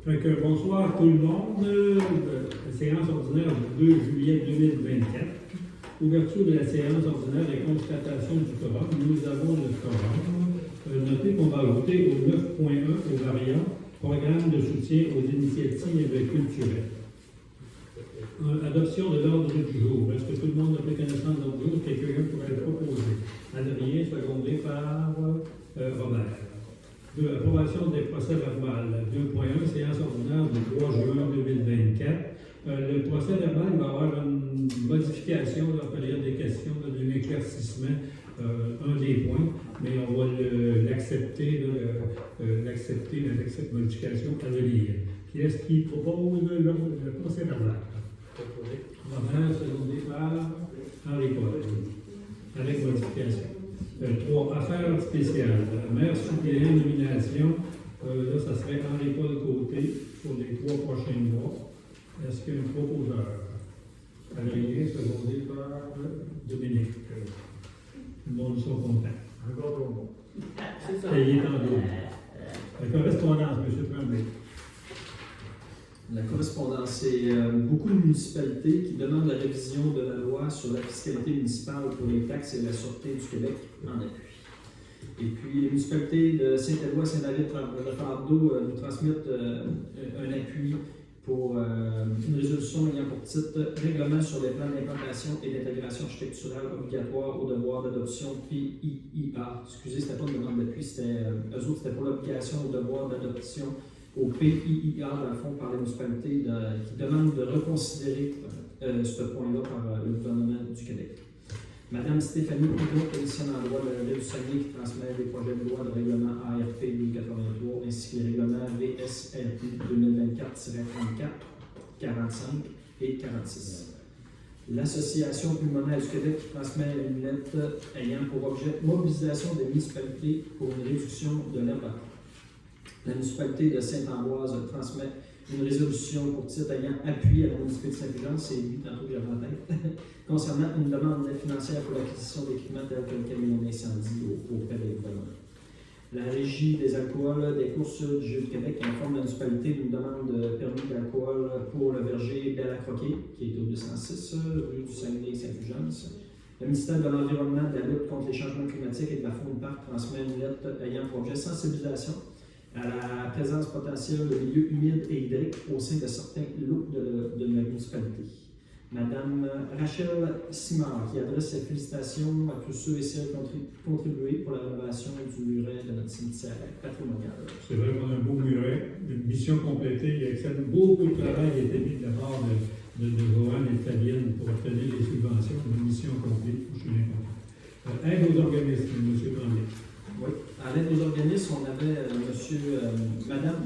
Fait que bonsoir tout le monde. Séance ordinaire du 2 juillet 2024. Ouverture de la séance ordinaire et constatation du quorum. Nous avons le quorum. Notez qu'on va voter au 9.1 au variant programme de soutien aux initiatives culturelles. Adoption de l'ordre du jour. Est-ce que tout le monde a pris connaissance de l'ordre du jour? Quelqu'un pourrait le proposer. Adrien, secondé par Robert. 2. Approbation des procès-verbal. 2.1, séance ordinaire du 3 juin 2024. Le procès-verbal va avoir une modification dans la période des questions, d'un éclaircissement, un des points, mais on va l'accepter avec cette modification à venir. Qui est-ce qui propose le procès-verbal? Robert, secondé par Henri Paul, avec modification. 3. Affaires spéciales. Maire suppléant nomination. Là, ça serait Henri-Paul Côté pour les 3 prochains mois. Est-ce qu'il y a un proposeur? Adrien, secondé par Dominique. Tout le monde sont contents. Encore trop bon. Il est en dos. La correspondance, M. Tremblay. La correspondance, c'est beaucoup de municipalités qui demandent la révision de la loi sur la fiscalité municipale pour les taxes et la sûreté du Québec en appui. Et puis, les municipalités de Saint-Éloi, Saint-David, Fardeau nous transmettent un appui pour une résolution ayant pour titre « Règlement sur les plans d'implantation et d'intégration architecturale obligatoire au devoir d'adoption PIIA ». Excusez, c'était pas une demande d'appui, eux autres, c'était pour l'obligation au devoir d'adoption au PIIA, dans le fond, par les municipalités qui demandent de reconsidérer ce point-là par le gouvernement du Québec. Madame Stéphanie Poudreau, commissionnaire en droit de la Ville du Saguenay, qui transmet des projets de loi de règlement ARP 2083 ainsi que les règlements VSRP 2024-34, 45 et 46. L'Association pulmonaire du Québec qui transmet une lettre ayant pour objet mobilisation des municipalités pour une réduction de l'herbe à terre. La municipalité de Saint-Ambroise transmet une résolution pour titre ayant appuyé à la municipalité de Saint-Fulgence, c'est lui tantôt que j'avais en tête, concernant une demande d'aide financière pour l'acquisition d'équipements tels que le camion d'incendie auprès des gouvernements. La Régie des alcools des courses du Jeu du Québec informe la municipalité d'une demande de permis d'alcool pour le verger Belle à Croquer, qui est au 206 rue du Saguenay-Saint-Fulgence. Le ministère de l'Environnement, de la lutte contre les changements climatiques et de la faune parc transmet une lettre ayant pour objet sensibilisation à la présence potentielle de milieux humides et hydriques au sein de certains lots de la municipalité. Madame Rachel Simard, qui adresse ses félicitations à tous ceux et celles qui ont contribué pour la rénovation du muret de notre cimetière patrimonial. C'est vraiment un beau muret, une mission complétée. Il y a beaucoup de travail qui a été mis de la part de Joanne et de Fabienne pour obtenir les subventions. Une mission complète, je suis bien content. Aide aux organismes, M. Tremblay. Oui. À l'aide aux organismes, on avait Madame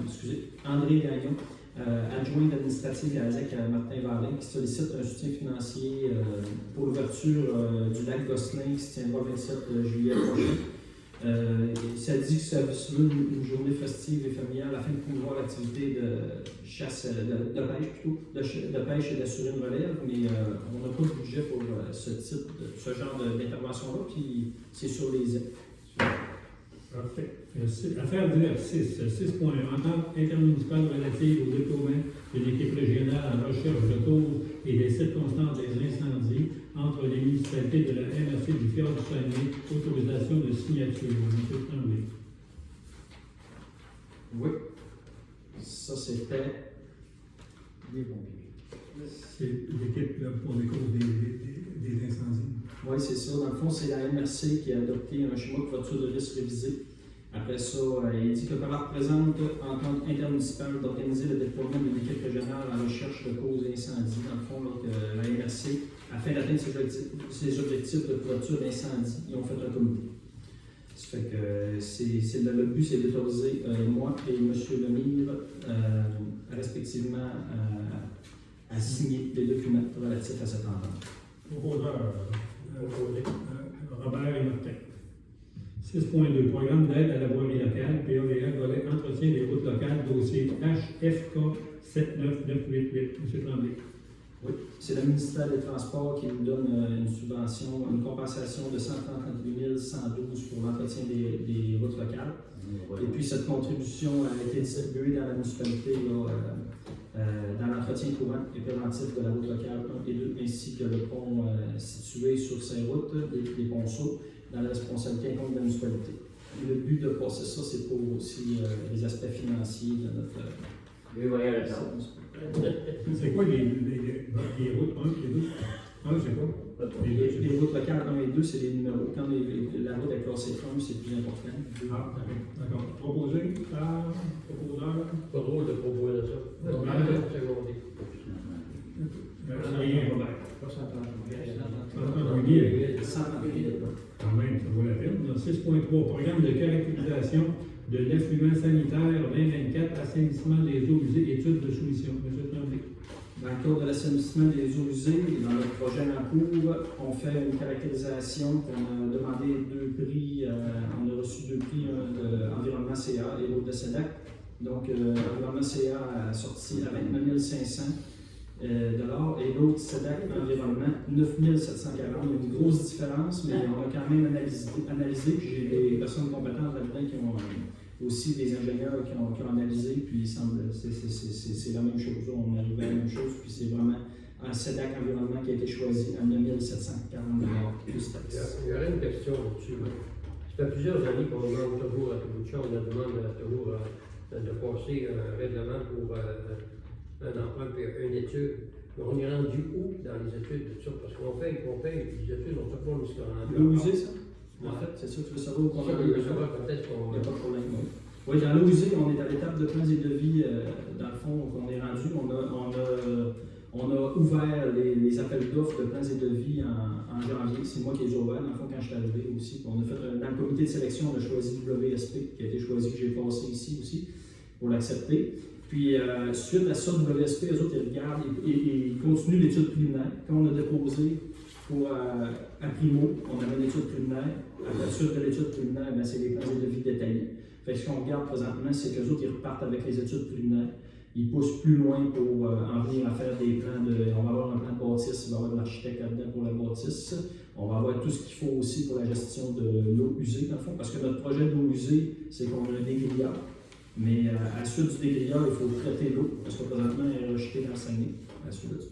André Gagnon, adjointe administrative à ASEC à Martin Vallin, qui sollicite un soutien financier pour l'ouverture du lac Gosselin qui se tiendra le 27 juillet prochain. Ça dit que ça se veut une journée festive et familiale afin de promouvoir l'activité de chasse, de pêche plutôt, de pêche et d'assurer une relève, mais on n'a pas de budget pour ce genre d'intervention-là, puis c'est sur les îles. Parfait. Affaires diverses 6.1. Entente intermunicipale relative au déploiement d'une équipe régionale en recherche de causes et des circonstances des incendies entre les municipalités de la MRC du Fjord du Saguenay. Autorisation de signature. M. Tremblay. Oui. Ça, c'était les pompiers. C'est l'équipe pour les causes des incendies. Oui, c'est ça. Dans le fond, c'est la MRC qui a adopté un schéma de couverture de risque révisé. Après ça, il dit que par la représente entente intermunicipale d'organiser le déploiement d'une équipe régionale en recherche de causes d'incendie. Dans le fond, là, que la MRC, afin d'atteindre ses objectifs de couverture d'incendie, ils ont fait un comité. Ça fait que le but, c'est d'autoriser moi et M. Lemire, respectivement, à signer les documents relatifs à cette entente. Proposeur, Robert et Martin. 6.2. Programme d'aide à la voirie locale, PAVL, volet entretien des routes locales, dossier HFK 79988. M. Tremblay. Oui, c'est le ministère des Transports qui nous donne une subvention, une compensation de 138 112 pour l'entretien des routes locales. Et puis cette contribution a été distribuée dans la municipalité dans l'entretien courant et préventif de la route locale 1 et 2, ainsi que le pont situé sur Saint-Route, des ponceaux, dans la responsabilité incombant de la municipalité. Le but de passer ça, c'est pour aussi les aspects financiers de notre... C'est quoi les routes 1 et 2? Ah, c'est quoi? Les routes locales 1 et 2, c'est les numéros. Quand la route est classée 1, c'est plus important. Ah, d'accord. Proposé par proposeur? Pas drôle de proposer ça. Rien, Robert. Quand même, ça vaut la peine. 6.3, programme de caractérisation de l'affluent sanitaire 2024, assainissement des eaux usées, études de solutions. Monsieur Tremblay. Dans le cadre de l'assainissement des eaux usées, dans notre projet en cours, on fait une caractérisation. On a demandé 2 prix, on a reçu 2 prix de Environnement CA et l'autre de SEDAC. Donc, Environnement CA a sorti à 29 500 et l'autre SEDAC Environnement 9 740. Il y a une grosse différence, mais on a quand même analysé. J'ai des personnes compétentes là-dedans qui ont aussi des ingénieurs qui ont analysé, puis il semble c'est la même chose. On arrive à la même chose, puis c'est vraiment un SEDAC Environnement qui a été choisi à 9 740 plus taxes. Il y aurait une question là-dessus. Ça fait plusieurs années qu'on demande toujours à Touloucha, on demande toujours de passer un règlement pour un emprunt et une étude. Mais on est rendu où dans les études de tout ça? Parce qu'on paye les études, on ne sait pas où c'est qu'on l'eau usée, ça? En fait, c'est ça que tu veux savoir. Ça, je veux savoir peut-être qu'on... Il n'y a pas de problème. Oui, dans l'eau usée, on est à l'étape de plans et devis, dans le fond, qu'on est rendu. On a ouvert les appels d'offres de plans et devis en janvier. C'est moi qui les ai ouverts, dans le fond, quand je suis arrivé aussi. On a fait, dans le comité de sélection, on a choisi WSP, qui a été choisi, que j'ai passé ici aussi, pour l'accepter. Puis, suite à ça, WSP, eux autres, ils regardent et ils continuent l'étude préliminaire. Quand on a déposé pour à Primo, on avait une étude préliminaire. À la suite de l'étude préliminaire, c'est les plans et devis détaillés. Fait que ce qu'on regarde présentement, c'est qu'eux autres, ils repartent avec les études préliminaires. Ils poussent plus loin pour en venir à faire des plans de... On va avoir un plan de bâtisse, il va y avoir de l'architecte là-dedans pour la bâtisse. On va avoir tout ce qu'il faut aussi pour la gestion de l'eau usée, dans le fond, parce que notre projet d'eau usée, c'est qu'on a un dégrilleur. Mais à la suite du dégrilleur, il faut traiter l'eau, parce que présentement, elle est rejetée dans le Saguenay, à la suite de ça.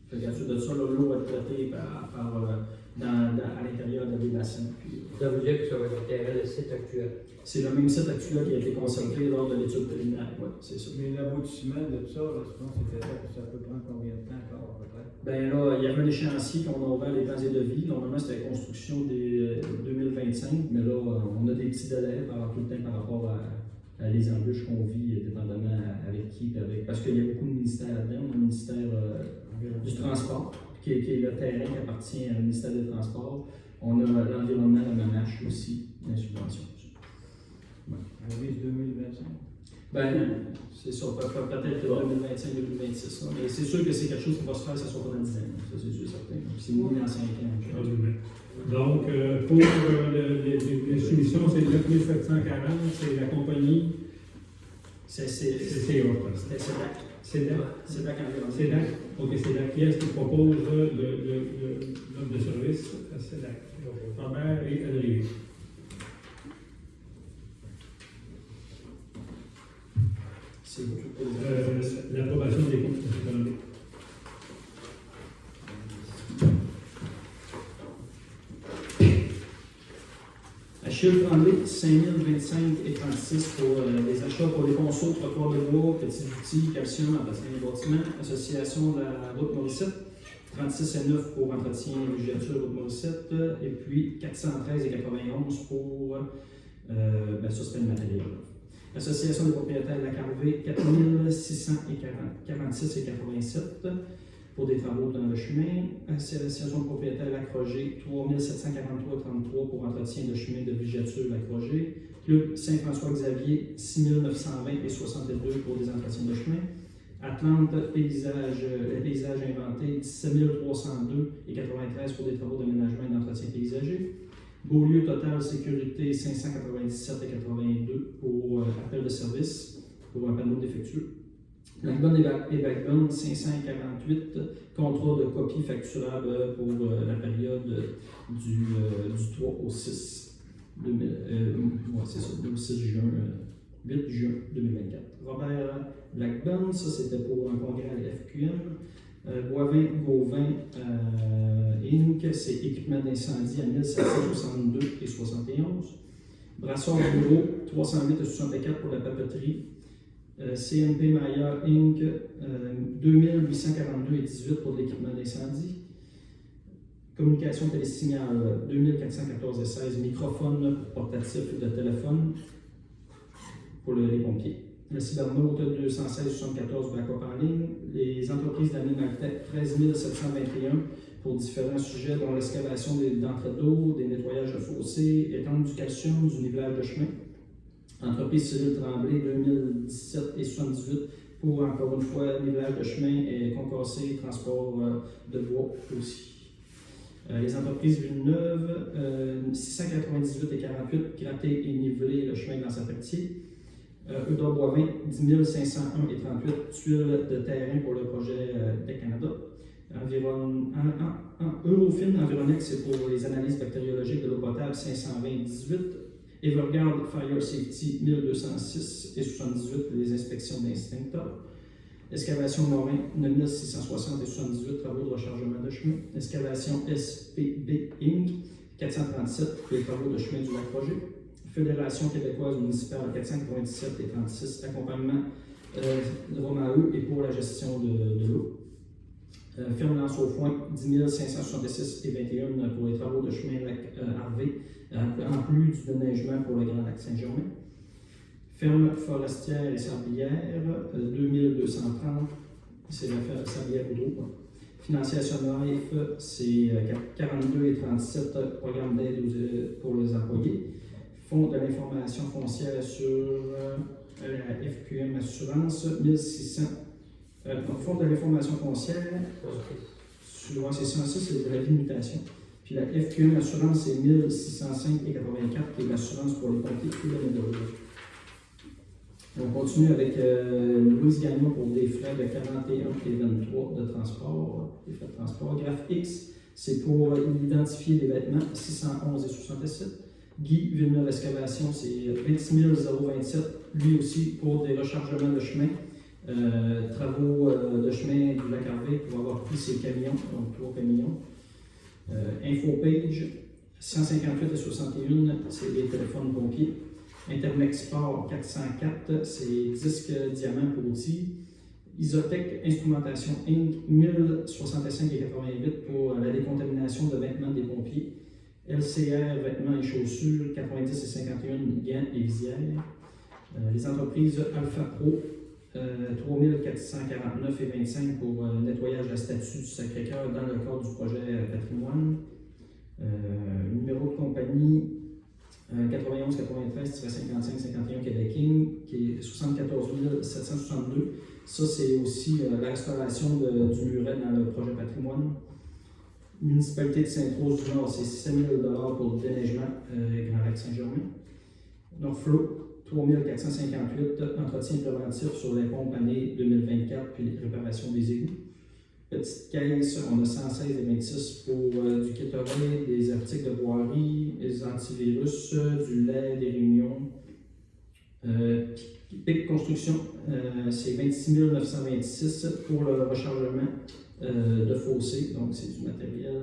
Fait qu'à la suite de ça, l'eau va être traitée à l'intérieur des bassins. Ça veut dire que ça va être le site actuel. C'est le même site actuel qui a été conservé lors de l'étude préliminaire. Oui, c'est ça. Mais l'aboutissement de tout ça, là, je pense que ça peut prendre combien de temps encore, à peu près? Bien là, il y avait un échéancier qu'on a ouvert les plans et devis. Normalement, c'était la construction des 2025, mais là, on a des petits délais tout le temps par rapport à les embûches qu'on vit, dépendamment avec qui, parce qu'il y a beaucoup de ministères là-dedans. On a le ministère du Transport, qui est le terrain qui appartient au ministère des Transports. On a l'environnement, la MAMACH aussi, la subvention. On vise 2025. Ben, c'est ça, peut-être 2025-2026. Mais c'est sûr que c'est quelque chose qui va se faire, ça ne soit pas dans 10 ans. Ça, c'est sûr, certain. C'est moins dans 5 ans. Donc, pour les soumissions, c'est 9 740, c'est la compagnie. C'est CA. SEDAC Environnement. SEDAC. OK, SEDAC. Qui est-ce qui propose l'offre de service à SEDAC? Robert et Adrien. C'est l'approbation des comptes économiques. Achille Tremblay, 5 025 et 36 pour les achats pour les ponceaux, trottoirs de bois, petits outils, calcium, entretien des bâtiments, association de la route Morissette, 36 et 9 pour entretien et villégiature route Morissette, et puis 413 et 91 pour, ça c'était le matériel. Association des propriétaires de la Carvée, 4 646 et 87 pour des travaux dans le chemin. Association de propriétaires de la Crogé, 3 743 et 33 pour entretien de chemin de villégiature de la Crogé. Club Saint-François-Xavier, 6 920 et 62 pour des entretiens de chemin. Atlante, paysages inventés, 17 302 et 93 pour des travaux d'aménagement et d'entretien paysager. Beaulieu, Total Sécurité, 597 et 82 pour appel de service pour un panneau défectueux. Backbone et Backbone, 548 contrats de copie facturable pour la période du 3 au 6. c'est ça, le 8 juin 2024. Robert Blackburn, ça c'était pour un congrès à l'FQM. Boivin-Gauvin Inc., c'est équipement d'incendie à 1762 et 71. Brassard Bureau, 308 et 64 pour la papeterie. CMP Maya Inc., 2842 et 18 pour l'équipement d'incendie. Communication télésignal, 2414 et 16, microphone portatif de téléphone pour les pompiers. Le cybernaute, 216 74 backup en ligne. Les entreprises d'Animaltech, 13 721 pour différents sujets, dont l'excavation d'entrées d'eau, des nettoyages de fossés, étendre du calcium, du nivelage de chemin. Entreprise civile Tremblay, 2017 et 78 pour, encore une fois, nivelage de chemin et concassé, transport de bois aussi. Les entreprises Villeneuve, 698 et 48, gratter et niveler le chemin dans sa partie. Eudor Boivin, 10 501 et 38, tuiles de terrain pour le projet de Canada. Eurofin Environex, c'est pour les analyses bactériologiques de l'eau potable, 520 et 18. Everguard Fire Safety, 1206 et 78 pour les inspections d'instincteurs. Excavation Morin, 9660 et 78, travaux de rechargement de chemin. Excavation SPB Inc., 437 pour les travaux de chemin du lac Roger. Fédération québécoise municipale, 497 et 36, accompagnement de Romaeux et pour la gestion de l'eau. Ferme-Lance au Foin, 10 566 et 21 pour les travaux de chemin lac Harvey, en plus du déneigement pour le Grand Lac Saint-Germain. Ferme forestière et sablière, 2230, c'est la sablière d'eau. Financiation Life, c'est 42 et 37, programme d'aide pour les employés. Fonds de l'information foncière sur la FQM Assurance, 1600. Fonds de l'information foncière, souvent c'est 106, c'est de la limitation. Puis la FQM Assurance, c'est 1605 et 84, qui est l'assurance pour les pompiers et les médecins. On continue avec Louise Gagnon pour des frais de 41 et 23 de transport, des frais de transport. Graph X, c'est pour identifier les vêtements, 611 et 67. Guy Villeneuve Excavation, c'est 26 027, lui aussi pour des rechargements de chemin, travaux de chemin du lac Harvey pour avoir pris ses camions, donc 3 camions. Infopage, 158 et 61, c'est les téléphones pompiers. Intermex Sport 404, c'est disque diamant pour outils. Isotech Instrumentation Inc. 1065 et 88 pour la décontamination de vêtements des pompiers. LCR Vêtements et chaussures 90 et 51 gants et visières. Les entreprises Alpha Pro 3449 et 25 pour nettoyage de la statue du Sacré-Cœur dans le cadre du projet patrimoine. Numéro de compagnie 91 93 55 51 Québec King, qui est 74 762. Ça, c'est aussi la restauration du muret dans le projet patrimoine. Municipalité de Sainte-Rose-du-Nord, c'est 7 000 $ pour le déneigement Grand Lac Saint-Germain. Norflo, 3 458, entretien préventif sur les pompes année 2024 puis les réparations des égouts. Petite caisse, on a 116 et 26 pour du Kétoré, des articles de voirie, des antivirus, du lait, des réunions. PIC Construction, c'est 26 926 pour le rechargement de fossés, donc c'est du matériel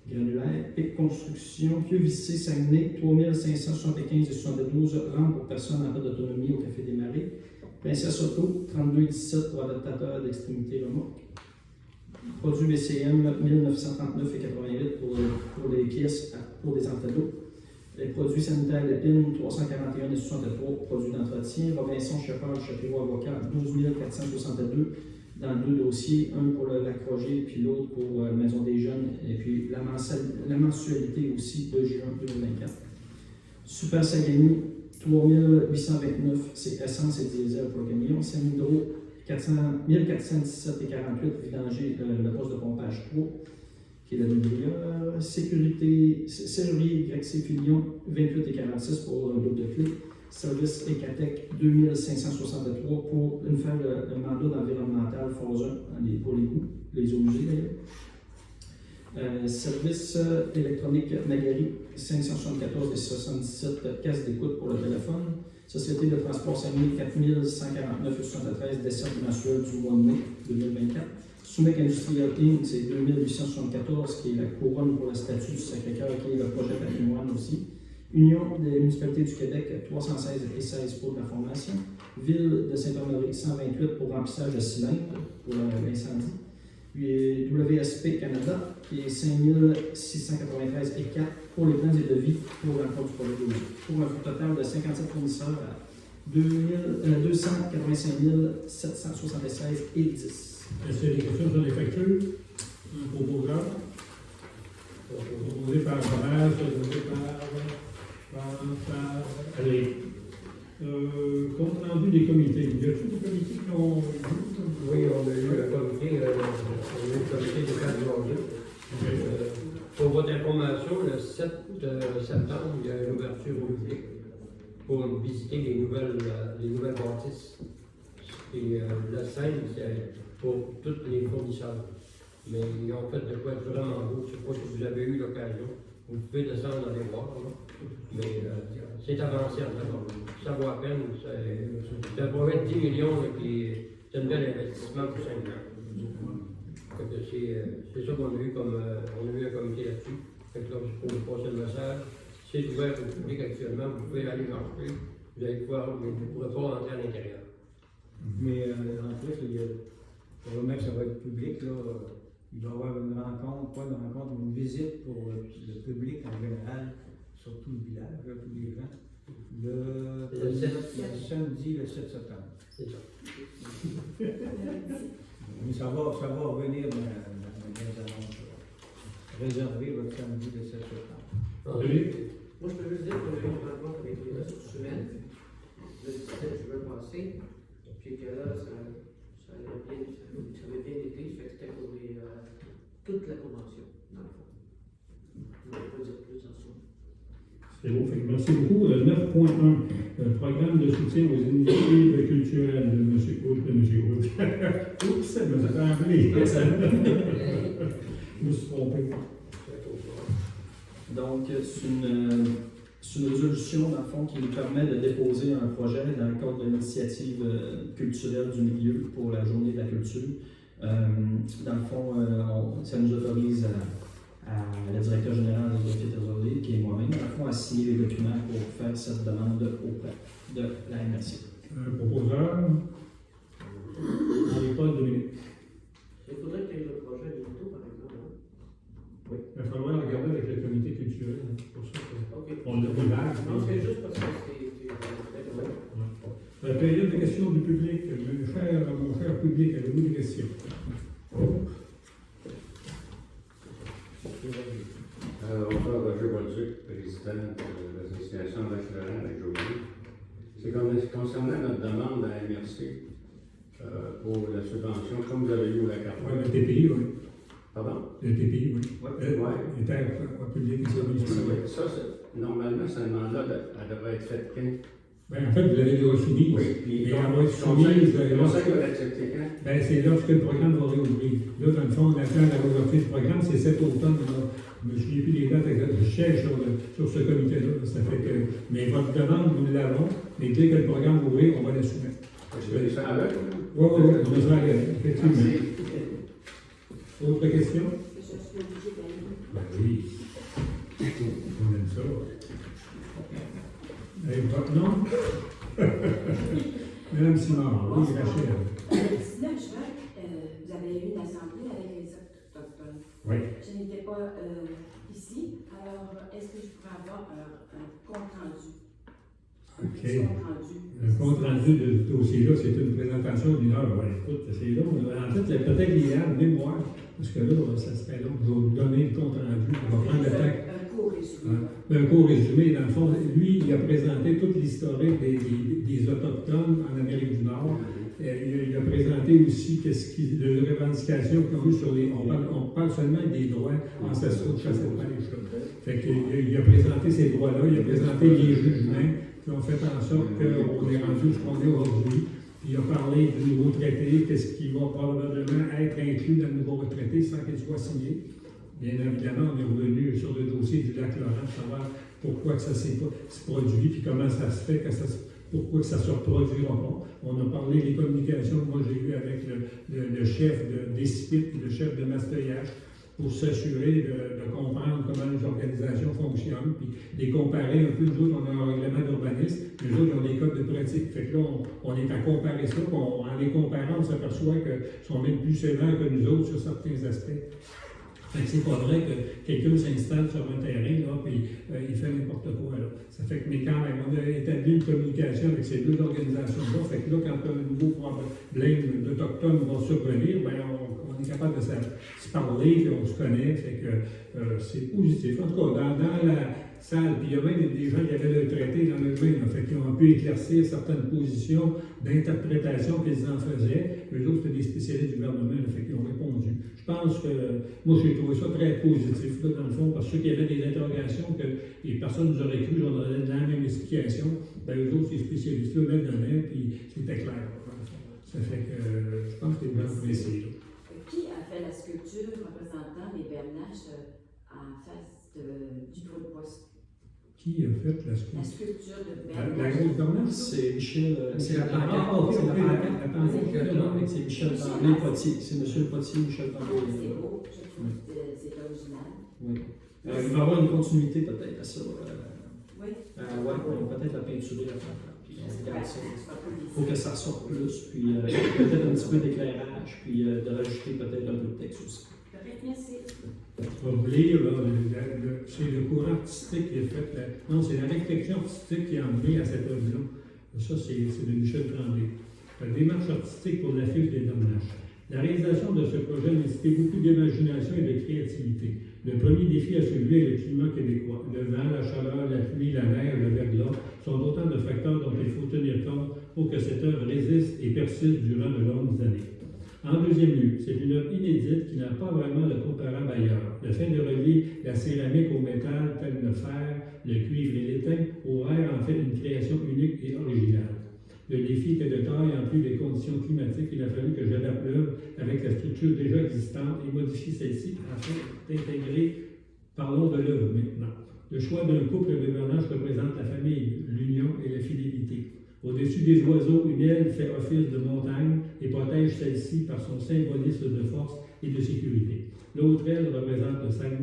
granulaire. PIC Construction, QVC Saguenay, 3575 et 72, rampe pour personnes en cas d'autonomie au Café des Marais. Princesse Auto, 3217 pour adaptateur d'extrémité remorque. Produit BCM 1939 et 88 pour les pièces pour des entrées d'eau. Les produits sanitaires Lépine 341 et 63 produits d'entretien. Robinson Chapard Chapiro Avocat 12 462 dans 2 dossiers, un pour le Lac Roger puis l'autre pour Maison des Jeunes et puis la mensualité aussi de juin 2024. Super Sagani 3829, c'est essence et diesel pour le camion. Saint-Hydro 1417 et 48, vidanger le poste de pompage 3, qui est la doublière. Sécurité, serrurier Grexé Filion, 28 et 46 pour l'autre de clé. Service Ecatec, 2563 pour faire le mandat d'environnemental phase 1 pour les coûts, les eaux usées d'ailleurs. Service électronique Magari, 574 et 77 cases d'écoute pour le téléphone. Société de transport 4149 et 73 dessertes mensuelles du mois de mai 2024. Soumec Industriel Inc., c'est 2874, qui est la couronne pour le statut du Sacré-Cœur, qui est le projet patrimoine aussi. Union des municipalités du Québec, 316 et 16 pour la formation. Ville de Saint-Honoré, 128 pour remplissage de cylindres pour l'incendie. Puis WSP Canada, qui est 5693 et 4 pour les plans et devis pour l'emploi du projet de loi. Pour un total de 57 fournisseurs à 285 776 et 10. Est-ce qu'il y a des questions sur les factures? Un proposeur? Proposé par Robert, proposé par Alain. Compte rendu des comités. Y a-t-il des comités qui ont... Oui, on a eu le comité des 4 janvier. Pour votre information, le 7 septembre, il y a une ouverture au public pour visiter les nouvelles bâtisses. Et la scène, c'est pour tous les fournisseurs. Mais ils ont fait de quoi être vraiment beau. Je ne sais pas si vous avez eu l'occasion. Vous pouvez descendre aller voir. Là. Mais c'est avancé en fait. Ça vaut à peine. Ça pourrait être 10 millions, là, puis c'est un bel investissement pour 5 ans. C'est ça qu'on a eu comme. On a eu un comité là-dessus. Fait que là, je peux vous passer le message. C'est ouvert au public actuellement. Vous pouvez aller marcher. Vous allez pouvoir, mais vous ne pourrez pas rentrer à l'intérieur. Mais en plus, pour le mec, ça va être public, là, il va y avoir une rencontre, pas une rencontre, une visite pour le public en général, sur tout le village, là, tous les gens. Le samedi, le 7 septembre. C'est ça. Mais ça va revenir dans les annonces. Réservé votre samedi, le 7 septembre. Oui. Moi, je peux juste dire que j'ai eu une rencontre avec les ressources humaines le 17 juin passé, puis que là, ça avait bien été, ça fait que c'était pour toute la convention, dans le fond. Je ne vais pas dire plus en soi. C'est beau. Fait que merci beaucoup. 9.1, programme de soutien aux initiatives culturelles de M. Hout, de M. Hout. Oups, ça me fait rappeler. Je me suis trompé. Donc, c'est une résolution, dans le fond, qui nous permet de déposer un projet dans le cadre de l'initiative culturelle du milieu pour la journée de la culture. Dans le fond, ça nous autorise à la directeur générale de l'autorité qui est moi-même, dans le fond, à signer les documents pour faire cette demande auprès de la MRC. Un proposeur, on n'est pas Dominique. Il faudrait qu'il y ait le projet bientôt, par exemple. Hein? Oui. Il va falloir regarder avec le comité culturel. Hein, pour ça OK. on l'a plus vague. Non, c'est juste parce que c'est. Période de questions du public. Mon cher public, avez-vous des questions? Bonsoir, Roger Bolduc, président de l'association d'Accélérant avec Jolie. C'est concernant notre demande à MRC pour la subvention, comme vous avez eu la carte. Oui, le TPI, oui. Pardon? Le TPI, oui. Ouais. Les terres publiques et services. Ça, normalement, cette demande-là, elle devrait être faite quand? Ben, en fait, vous l'avez déjà soumis. Oui, puis Et elle va être on soumise. sait que va accepter quand? Ben, c'est lorsque le programme va réouvrir. Là, dans le fond, on attend la réouverture du programme, c'est cet automne. Là. Je ne me souviens plus des dates exactes. Je siège sur ce comité-là. Ça fait que... Mais votre demande, nous l'avons. Mais dès que le programme va ouvrir, on va la soumettre. Je vais les faire avec. Oui, on va se faire effectivement. Autre question? Je suis obligée d'aller. Ben oui. On aime ça. Votre nom? Madame Simard, oui, Rachel. Le 19 juin, vous avez eu une assemblée avec les Autochtones. Oui. Je n'étais pas ici, alors est-ce que je pourrais avoir un compte rendu? OK. Un compte rendu. Un compte rendu de ce dossier-là, c'est une présentation d'une heure. Ouais, écoute, c'est long. En fait, peut-être l'idéal, mémoire, parce que là, ça serait long. Je vais vous donner le compte rendu. On va prendre le temps. Un court résumé. Un court résumé, dans le fond, lui, il a présenté toute l'historique des Autochtones en Amérique du Nord. Il a présenté aussi les revendications qu'ils ont eues sur les. On parle seulement des droits ancestraux de chasse et de pêche. Fait qu'il a présenté ces droits-là, il a présenté les jugements qui ont fait en sorte qu'on est rendu ce qu'on est aujourd'hui. Il a parlé du nouveau traité, qu'est-ce qui va probablement être inclus dans le nouveau traité sans qu'il soit signé. Bien évidemment, on est revenu sur le dossier du lac Laurent, savoir pourquoi que ça s'est produit, puis comment ça se fait, pourquoi que ça se reproduira pas. On a parlé des communications, moi j'ai eu avec le chef des CIPIT et le chef de Mastoyage, pour s'assurer de comprendre comment les organisations fonctionnent, puis les comparer un peu. Nous autres, on a un règlement d'urbanisme, les autres, ont des codes de pratique. Fait que là, on est à comparer ça, puis en les comparant, on s'aperçoit qu'ils sont même plus sévères que nous autres sur certains aspects. Fait que c'est pas vrai que quelqu'un s'installe sur un terrain, là, puis il fait n'importe quoi, là. Ça fait que, mais quand même, on a établi une communication avec ces deux organisations-là. Fait que là, quand un nouveau problème d'Autochtones va survenir, ben, on est capable de se parler, puis on se connaît. Fait que c'est positif. En tout cas, dans la salle, puis il y a même des gens qui avaient le traité dans le main, fait qu'ils ont pu éclaircir certaines positions d'interprétation qu'ils en faisaient. Eux autres, c'était des spécialistes du gouvernement, là, fait qu'ils ont répondu. Je pense que, moi, j'ai trouvé ça très positif, là, dans le fond, parce que ceux qui avaient des interrogations que les personnes nous auraient cru, on aurait la même explication, ben, eux autres, ces spécialistes-là, mettent dedans, puis c'était clair, là, dans le fond. Ça fait que, je pense que c'est bien apprécié, là. Qui a fait la sculpture représentant les bernaches en face du trou de poste? Qui a fait la La sculpture? sculpture de La bernache. grosse bernache? C'est Michel, c'est la Ah, ok, pancarte. ok, la pancarte. C'est Michel Tremblay Potier. C'est M. Potier, Michel Ah, Tremblay. c'est beau, je trouve que c'est original. Oui. Il va y avoir une continuité peut-être à ça. Oui. Peut-être la peinturer à faire. Puis on regarde ça. Il faut Il que ça ressorte plus, puis peut-être un petit peu d'éclairage, puis de rajouter peut-être un peu de texte aussi. Merci. On va vous lire, là, c'est le courant artistique qui est fait. Non, c'est la réflexion artistique qui a emmené à cette œuvre-là. Ça, c'est de Michel Tremblay. La démarche artistique pour l'affiche des bernaches. La réalisation de ce projet nécessitait beaucoup d'imagination et de créativité. Le premier défi à soulever est le climat québécois. Le vent, la chaleur, la pluie, la neige, le verglas sont autant de facteurs dont il faut tenir compte pour que cette œuvre résiste et persiste durant de longues années. En deuxième lieu, c'est une œuvre inédite qui n'a pas vraiment de comparable ailleurs. Le fait de relier la céramique au métal tel le fer, le cuivre et l'étain au verre en fait une création unique et originale. Le défi était de taille en plus des conditions climatiques. Il a fallu que j'adapte l'œuvre avec la structure déjà existante et modifier celle-ci afin d'intégrer, parlons de l'œuvre maintenant. Le choix d'un couple de bernaches représente la famille, l'union et la fidélité. Au-dessus des oiseaux, une aile fait office de montagne et protège celle-ci par son symbolisme de force et de sécurité. L'autre aile représente le Saguenay